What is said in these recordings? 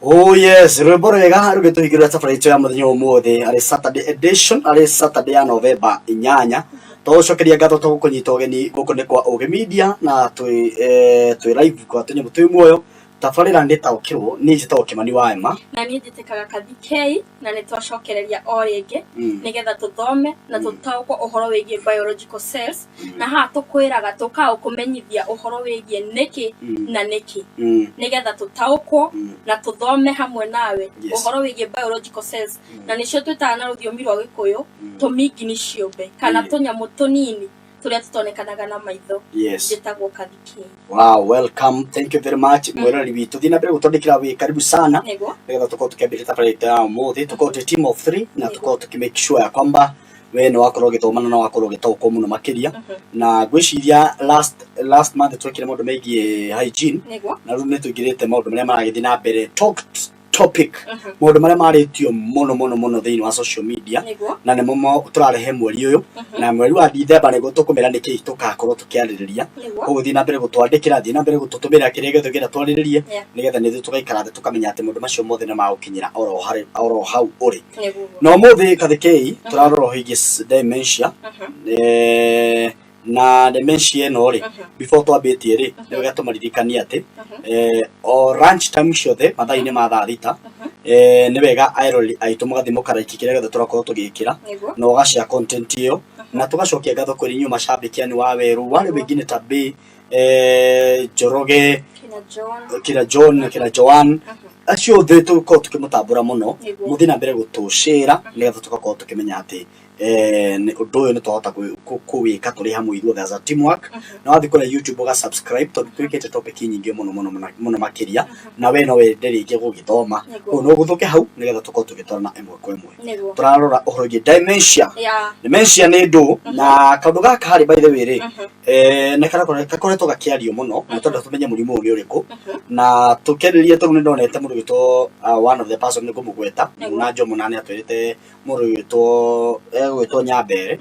Oh yes, rwimbo rwega rugituhingirira safari ya muthenya umuthi ari Saturday edition ari Saturday ya November 8 twacokeria ngatho tugukunyita ugeni guku ni kwa Uge Media na twi live kwa tunyamu twi muoyo tafarira nditaukirwo ni njitagwo Kimani wa Emma na ni njitikaga Kathi K na ni twacokereria o ringi nigetha tuthome na tutaukwo uhoro wigie biological cells na ha tukwiraga tukaukumenyithia uhoro wigie niki na niki nigetha tutaukwo na tuthome hamwe nawe uhoro wigie biological cells na nicio twitaga na ruthiomi rwa Gikuyu tumingini ciumbe kana tunyamu tunini turia tutonekanaga na maitho njitagwo Kathi K. Wow, welcome, thank you very much mwerari witu thina mbere gutondekera wi karibu sana nigetha tukorwo tukiambia safari ya umuthi tukorwo team of 3 na tukorwo tukimake sure ya kwamba we no wakorwo githomana na wakorwo gitauko muno makiria na gwiciria last month twekire maundu megie hygiene na riu ni tuigirite maundu maria maragithi na mbere topic maundu maria maritio muno thiini wa social media na ni mo turarehe mweri uyu na mweri wa December ni gutukumira niki tugakorwo tukiaririria koguo thina mbere gutwandikira thina mbere gututumira kirege tugira twariririe nigetha ni tugaikara thi tukamenya ati maundu macio mothe ni magukinyira oro hau uri no muthi Kathi K turarora higi dementia na dementia eno ri before twambitie ri niwega tumaririkania ati o lunch time ciothe mathaa-ini ma thaa thita ni wega airoli aitu mugathimo karaiki kiregetha turakorwo tugikira na ugacia content iyo na tugacokia ngatho kuri inyu mashabikiani wa weru wale wengine tabi Joroge kina John kina Joan acio the tukorwo tukimutambura muno muthina mbere gutucira nigetha tugakorwo tukimenya ati ni undu uyu ni twahota kuwika turi hamwe ithuothe as a teamwork na wathi kuri YouTube uga subscribe tondu twikite topic nyingi muno makiria na we no wenderi ingi gugithoma no guthuke hau nigetha tukorwo tugitwarana imwe kwa imwe turarora uhoro gi dementia ni ndu na kaundu gaka hari by the way ri na kakoretwo gakiario muno na tondu tumenye murimu uyu ni uriku na tukeririe tondu ni ndonete mundu gitwo one of the person ni ngumugweta na Jomo nani atwirite mundu gitwo gwitwo Nyambere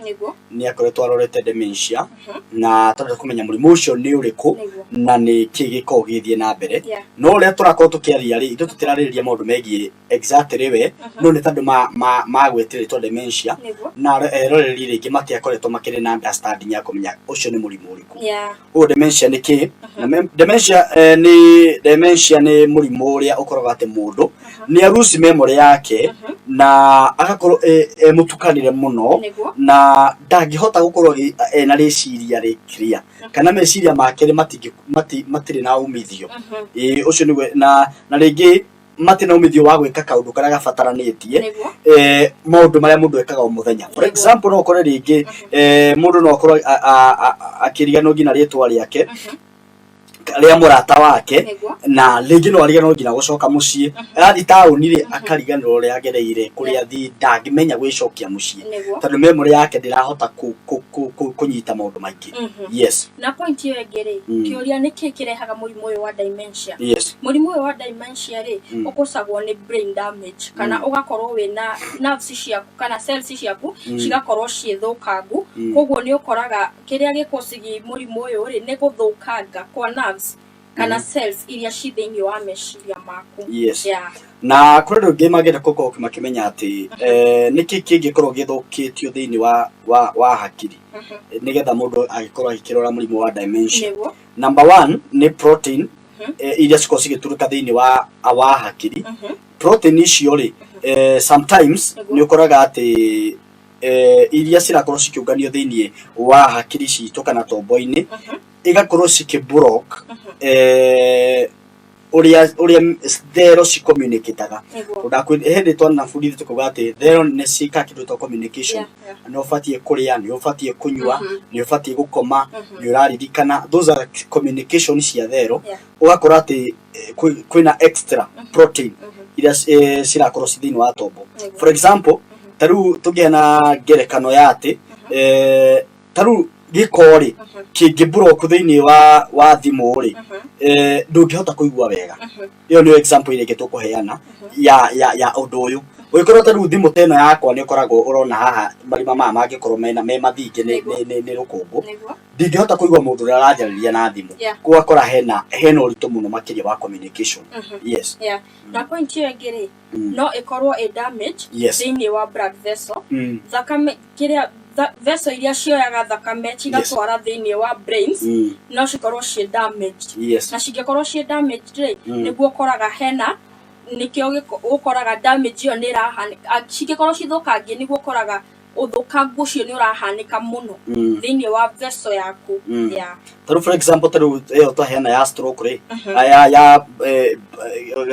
ni akoretwo arorete dementia na tondu kumenya murimu ucio ni uriku na ni kigiko githie na mbere no ria turakorwo tukiaria ri ithu tutirariria maundu megie exactly we no ni tondu magwetiritwo dementia na eroreri ringi matiakoretwo makiri na understanding ya kumenya ucio ni murimu uriku o dementia ni ki dementia ni murimu uria ukoragwo ati mundu ni arusi memory yake na agakorwo mutukanire muno na ndangihota gukorwo na reciria rikria kana meciria make matire na umithio ucio ni na ringi matina umithio wa gwika kaundu karia gabataranitie maundu maria mundu ekaga o muthenya for example no ukore ringi mundu no ukorwo akiriganwo ngina ritwa riake ria murata wake na ringi no ariganwo ngina gucoka mucii athi tauni ri akariganwo ria agereire kuria thi ndangimenya gwicokia mucii tondu memory yake ndirahota kunyita maundu maingi yes na point iyo engere kiuria niki kirehaga murimu uyu wa dementia murimu uyu wa dementia ri ukusagwo ni brain damage kana ugakorwo wina nerves ciaku kana cells ciaku cigakorwo ciithukangu koguo ni ukoraga kiria gikucigi murimu uyu ri ni guthukanga kwa nerves kana cells iria ci thiini wa meciria maku na kuri rungi magenda koko makimenya ati niki kingikorwo githukitio thiini wa hakiri nigetha mundu agikorwo agikirora murimu wa dementia number 1 ni protein iria cikorwo cigituruka thiini wa hakiri protein icio ri sometimes ni ukoraga ati iria cirakorwo cikiunganio thiini wa hakiri citu kana tombo-ini igakorwo cikiblock uria thero ci communicataga hindi twana budi tukuga ati thero ni cika kindu to communication no fatie kuria ni ufatie kunywa ni ufatie gukoma ni uraririkana those are communication cia thero ugakora ati kwina extra protein iria cirakorwo cithini wa tombo for example taru tugiana ngerekano ya ati taru gikori kingibroku thiini wa thimu ri ndungihota kuigua wega iyo ni example ile gitukuheana ya undu uyu Wikora ta ruthi muteno yakwa ni koragwo urona haha marima mama mangikorwo mena me mathinge ni rukungu ndingihota kuigwa mundu ria arajariria na thimu kwa kora hena uritu muno makiria wa communication. Yes. Yeah. Na point hiyo ngiri no ikorwo a damage thini wa blood vessel thakame kiria vessel iria cioyaga thakame cigatwara thini wa brains no cikorwo ci damaged. Na cingikorwo ci damaged niguo koraga hena nikio ukoraga damage yo ni rahanika cingikorwo cithukangie niguo koraga uthukangu ucio ni urahanika muno thini wa vessel yaku. Yeah. For example taru to hena ya stroke ri ya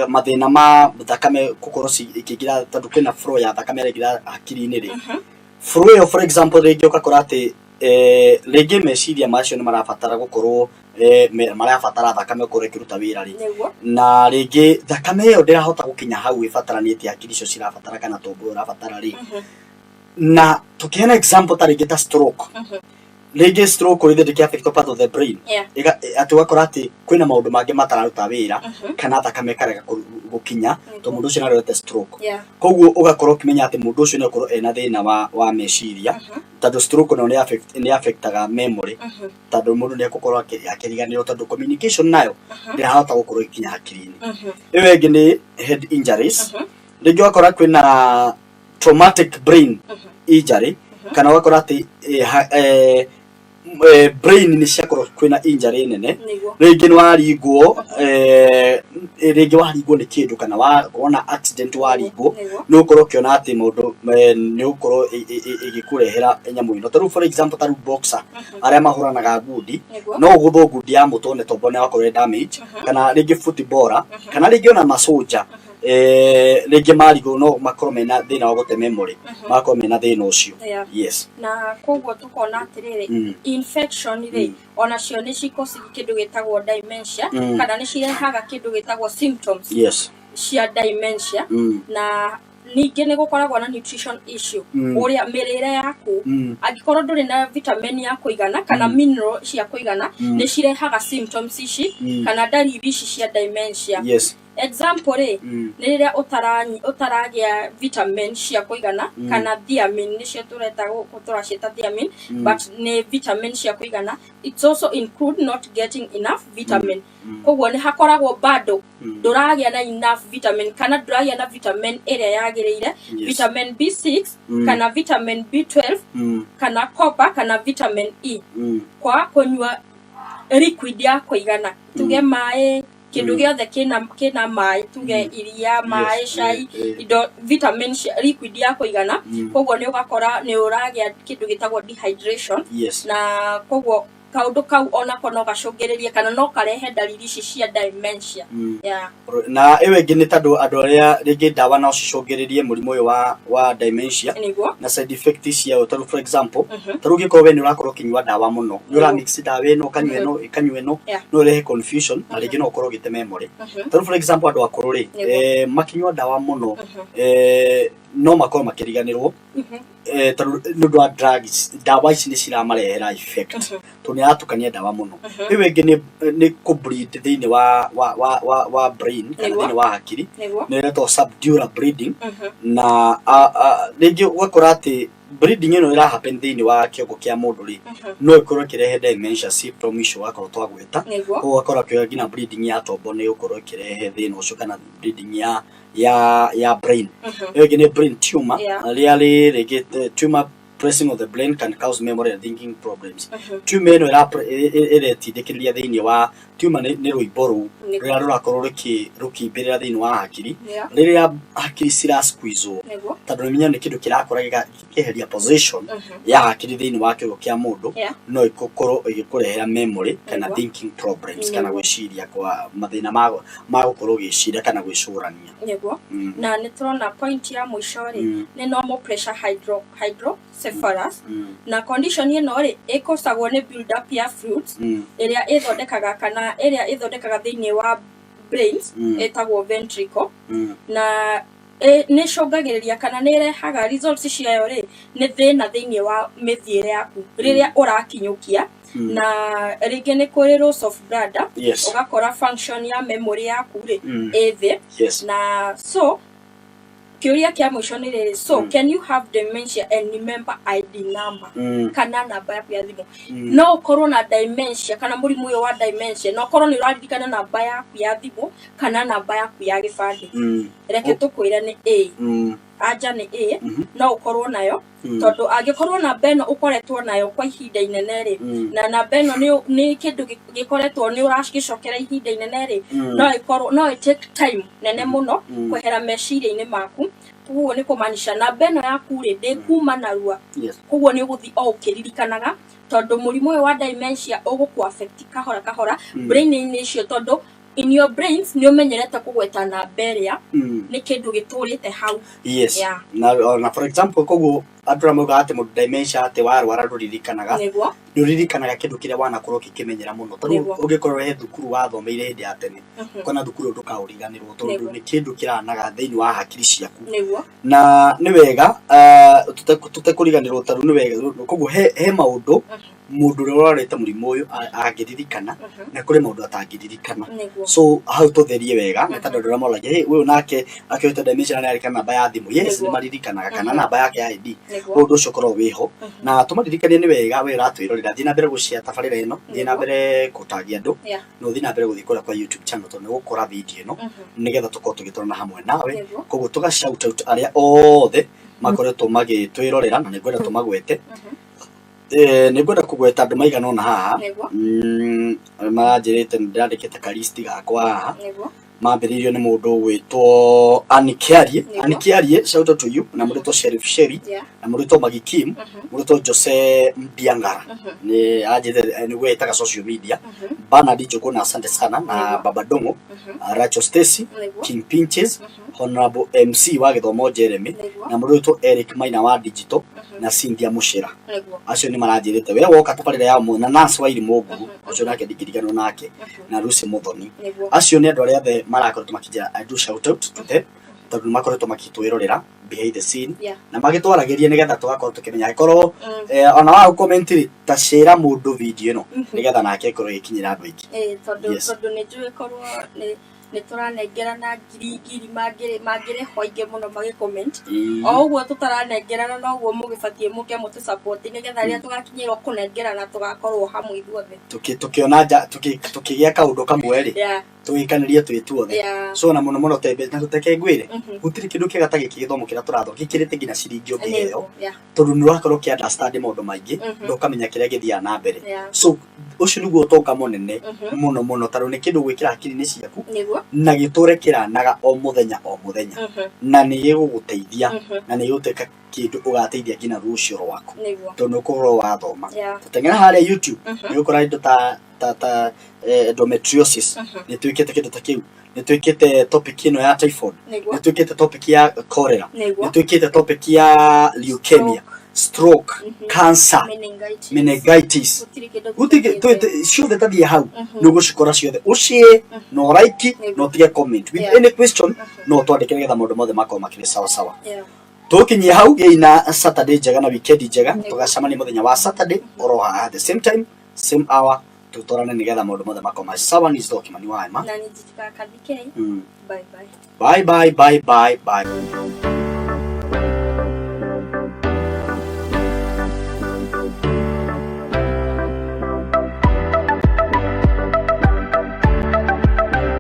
mathina ma thakame kukorwo ikigira tondu kwina flow ya thakame ikigira akiri-ini ri flow yo for example ringi ukakora ati ringi meciria macio ni marabatara gukorwo marabatara thakame gukorwo ikiruta wira ri na ringi thakame yo ndirahota gukinya hau ibataranitie akiri icio cirabatara kana tombo urabatara ri na tukiona example ta ringi ta stroke ringi stroke ri the affect part of the brain ati wakora ati kwina maundu mangi matararuta wira kana thakame karega gukinya to mundu ucio narete stroke koguo ugakorwo kimenya ati mundu ucio ni ukorwo ena thina wa meciria tondu stroke no ni affectaga memory tondu mundu ni gukorwo akiriganirwo tondu communication nayo ndirahota gukorwo ikinya hakiri-ini. Iwe ingi ni head injuries ringi wakora kwina traumatic brain injury kana wakora ati brain ni ciakorwo kwina injury nene ringi ni waringwo ni kindu kana wona accident waringwo ni ukorwo kiona ati mundu ni ukorwo igikurehera nyamu ino taru for example taru boxer aria mahuranaga ngundi no gutho ngundi ya mutone tombo ne wakorwo damage kana ringi footballer kana ringi ona masoja ringi marigo no makorwo mena thina wa gute memory makorwo mena thina ucio. Yes. Na koguo tukona atiriri infection ri ona cio ni cikosi kindu gitagwo dementia kana ni cirehaga kindu gitagwo symptoms cia dementia na ningi ni gukoragwo na nutrition issue uria mirire yaku angikorwo nduri na vitamin ya kuigana kana mineral cia kuigana ni cirehaga symptoms ici kana dalili ici cia dementia. Example ni riria utaragia vitamin cia kuigana kana thiamine nicio turetago turacita thiamine but ni vitamin cia kuigana it's also include not getting enough vitamin koguo ni hakoragwo bado nduragia na enough vitamin kana nduragia na vitamin area yagireire vitamin B6 kana vitamin B12 kana copper kana vitamin E kwa kunywa liquid ya kuigana tuge mai kindu giothe kina mai tuge iria mai cai indo vitamin liquid ya kuigana koguo ni ugakora ni uragia kindu gitagwo dehydration na koguo kaundu kau ona kono gacungiririe kana no karehe dalili cia dementia. Na ewe ingi ni tondu andu aria ringi dawa no cicungiririe murimu uyu wa dementia na side effects cia tondu for example taru gikorwo ni urakorwo kinywa dawa muno ni ura mix dawa ino kanywa ino ikanywa ino no rehe confusion na ringi no ukorwo gite memory taru for example andu akuru ri makinywa dawa muno no makorwo makiriganirwo tondu nundu wa drugs dawa ici ni ciramarehera effect to ni atukania dawa muno. Iwe ingi ni ku bleed thini wa brain kana thini wa hakiri ni reto subdural bleeding na ringi ugakora ati bleeding ino ira happen thini wa kiongo kia mundu ri no ikorwo kirehe dementia symptom icio wakorwo twagweta ugakora kio ngina bleeding ya tombo ni ukorwo kirehe thini ucio kana bleeding ya brain. Again, brain tumor, really they tumor pressing of the brain can cause memory and thinking problems. Tumor no ĩretindĩkĩrĩria thĩinĩ wa tumor nĩ rũimbo rũu rĩrĩa rũrakorwo rũkĩmbĩrĩra thĩinĩ wa hakiri rĩrĩa hakiri cirasqueezwo tondũ nĩmenya nĩ kĩndũ kĩrakora gĩkĩheria position ya hakiri thĩinĩ wa kĩongo kĩa mũndũ no ĩkorwo ĩgĩkũrehera memory kana thinking problems kana gwĩciria kwa mathĩna ma gũkorwo gĩciria kana gwĩcũrania. Na nĩ tũrona point ya mũico rĩ nĩ normal pressure hydrocephalus na condition ĩno rĩ ĩkosagwo nĩ build up ya fluids ĩrĩa ĩthondekaga kana area ithondekaga thĩinĩ wa brains etagwo ventricle na nĩ congagĩrĩria kana nĩ rehaga results ciayo rĩ nĩ thĩna thĩinĩ wa mĩthiĩre yaku rĩrĩa ũrakinyũkia na rĩngĩ nĩ kũrĩ loss of blood ũgakora function ya memory yaku rĩ ĩthĩ na so kiuria kia mwisho ni riri, so can you have dementia and remember ID number kana namba yaku ya thimu? No ukorwo na dementia kana murimu uyo wa dementia, no ukorwo ni uraririkana namba yaku ya thimu kana namba yaku ya gibandi. Reke tukwira ni A. Anja ni A, no ukorwo nayo tondu angikorwo na beno ukoretwo nayo kwa ihinda inene ri, na beno ni kindu gikoretwo ni urashikicokera ihinda inene ri, no ikorwo no take time nene muno kwehera meciria-ini maku. Kuguo ni kumanisha na beno yaku ri ndikuma narua. Kuguo ni uguthi o ukiririkanaga tondu murimu wa dementia uguku affect kahora kahora brain-ini icio, tondu in your brains ni umenyerete kugweta na beria ni kindu giturite hau. Yes. Na for example koguo andura moga ate mu dementia ate warwara nduririkanaga kindu kiria wana korwo kimenyera muno tondu ungikorwo he thukuru wathomeire hindi ya tene kona thukuru ndukauriganirwo tondu ni kindu kiranaga thiini wa hakiri ciaku na ni wega tutekuriganirwo tondu ni wega koguo he maundu mundu urorete murimu uyu angiririkana na kuri maundu atangiririkana. So how tutherie wega na tondu ndura moragia hey uyu nake akiote dementia na arikana namba ya thimu, yes ni maririkanaga kana namba yake ya ID undu ucio korwo wiho na tumaririkanie ni wega we ratwirorera thina mbere gucia tabarira ino thina mbere kutagia andu no thina mbere guthi kura kwa YouTube channel tondu gukora video ino nigetha tukorwo tugitwarana hamwe nawe koguo tuga shout out aria othe makoretwo magitwirorera na nigwenda tumagwete nigwenda kugweta andu maigana ona haha manjirite ndandikite ka list gakwa haha mambiririo ni mundu gwitwo Anikiarie shout out to you na mundu to Sheriff Sherry na mundu to Magikim mundu to Jose Mbiangara ni ajite ni gweta ka social media Bernard Njoko na asante sana na Baba Dongo Rachel Stacy King Pinches Honorable MC wa Githomo Jeremy na mundu to Eric Maina wa Digital na Cynthia Mushira acio ni maranjirite we woka tabarira ya mu na Nance wa Irimu acio nake ndikirigano nake na Lucy Muthoni acio ni andu aria the marakoretwo makijira. I do shout out to them tondu makoretwo makitwirorera behind the scene na magitwaragiria nigetha tugakorwo tukimenya ikorwo ona wa comment ta share mundu video ino nigetha nake ikorwo ikinyira andu aingi tondu ni njui korwo ni turanengerana ngiri magire hoinge muno magi comment o uguo tutaranengerana no uguo mugibatie muke mutu support nigetha ria tugakinyirwo kunengerana tugakorwo hamwe ithuothe tukiona tukigia kaundu kamwe ri tuikanirie twituothe so na muno tembe na tuteke ngwire gutiri kindu kigata giki githomo kira turatho gikirite ngina ciringi ngiyo tondu ni urakorwo ki understand maundu maingi ndukamenya kiria githia na mbere so ucio niguo toka munene muno tondu ni kindu gwikira hakiri-ini ciaku na giture kiranaga o muthenya na ni giguguteithia na ni guteka kindu ugateithia ngina rucio rwaku tondu ukorwo wathoma tutengera haria YouTube ni ukora indo ta endometriosis ni twikite kindu ta kiu ni twikite topic ino ya typhoid ni twikite topic ya cholera ni twikite topic ya leukemia stroke cancer meningitis gutige ciothe tathie hau nugo cikora ciothe ucie no like no tige comment with any question no twandike getha maundu mothe makorwo makiri sawa tukinyie hau ina Saturday njega na weekend njega tugacamania muthenya wa Saturday oroha at the same time same hour tutorane nigetha maundu mothe makorwo sawa. Ni Stock Kimani wa Ema na ni Jitika Kadike. Bye bye.